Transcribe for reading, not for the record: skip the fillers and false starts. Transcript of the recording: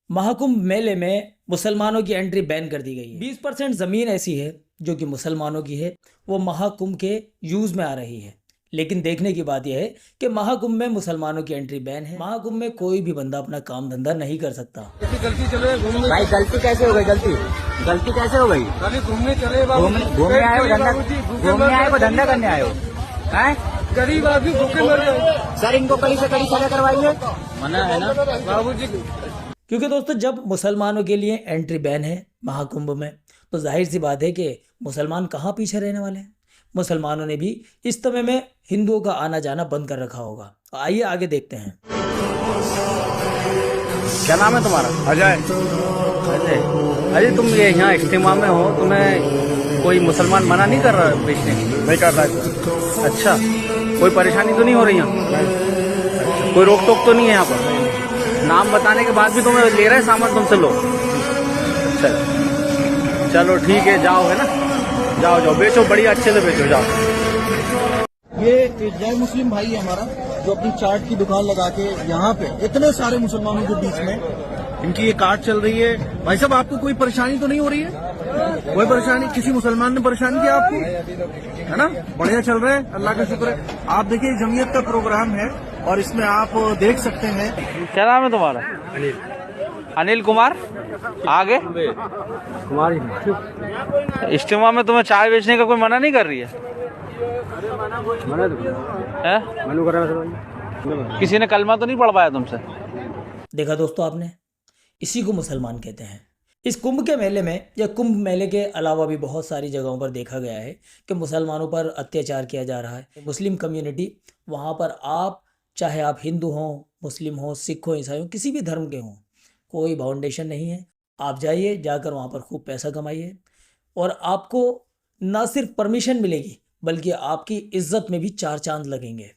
महाकुंभ मेले में मुसलमानों की एंट्री बैन कर दी गई है। 20% जमीन ऐसी है जो कि मुसलमानों की है, वो महाकुंभ के यूज में आ रही है। लेकिन देखने की बात यह है कि महाकुंभ में मुसलमानों की एंट्री बैन है। महाकुंभ में कोई भी बंदा अपना काम धंधा नहीं कर सकता। गलती चले घूमने भाई गलती कैसे हो गई? गलती कैसे हो गई? खाली घूमने चले घूमने आए हो, धंधा करने आए हो? हैं? गरीब आदमी भूखे मर जाए। सर इनको कड़ी से कड़ी सजा करवाइए। मना है ना बाबूजी। क्योंकि दोस्तों जब मुसलमानों के लिए एंट्री बैन है महाकुंभ में, तो जाहिर सी बात है कि मुसलमान कहाँ पीछे रहने वाले हैं। मुसलमानों ने भी इस समय में हिंदुओं का आना जाना बंद कर रखा होगा। तो आइए आगे देखते हैं। क्या नाम है तुम्हारा? अजय। अजय तुम ये यहाँ इज्तिमा में हो, तुम्हें कोई मुसलमान मना नहीं कर रहा बेचने की? नहीं कर रहा। अच्छा, कोई परेशानी तो नहीं हो रही यहाँ? कोई रोक टोक तो नहीं है यहाँ पर? नाम बताने के बाद भी तुम्हें ले रहे हैं सामान तुमसे लोग? अच्छा चलो ठीक है, जाओ, है ना, जाओ बेचो, बढ़िया अच्छे से बेचो, जाओ। ये जय मुस्लिम भाई है हमारा, जो अपनी चाट की दुकान लगा के यहाँ पे इतने सारे मुसलमानों के बीच में इनकी ये कार्ट चल रही है। भाई साहब आपको कोई परेशानी तो नहीं हो रही है? कोई परेशानी? किसी मुसलमान ने परेशान किया आपको? है ना, बढ़िया चल रहा है, अल्लाह का शुक्र है। आप देखिए जमीयत का प्रोग्राम है और इसमें आप देख सकते हैं। क्या नाम है तुम्हारा? अनिल कुमार। आगे कुमार। इज्तिमा में तुम्हें चाय बेचने का कोई मना नहीं कर रही है? किसी ने कलमा तो नहीं पढ़ पाया तुमसे? देखा दोस्तों आपने, इसी को मुसलमान कहते हैं। इस कुंभ के मेले में या कुंभ मेले के अलावा भी बहुत सारी जगहों पर देखा गया है कि मुसलमानों पर अत्याचार किया जा रहा है। मुस्लिम कम्युनिटी वहाँ पर, आप चाहे आप हिंदू हों, मुस्लिम हों, सिख हों, ईसाई हों, किसी भी धर्म के हों, कोई बाउंडेशन नहीं है। आप जाइए, जाकर वहाँ पर खूब पैसा कमाइए और आपको ना सिर्फ परमिशन मिलेगी बल्कि आपकी इज्जत में भी चार चांद लगेंगे।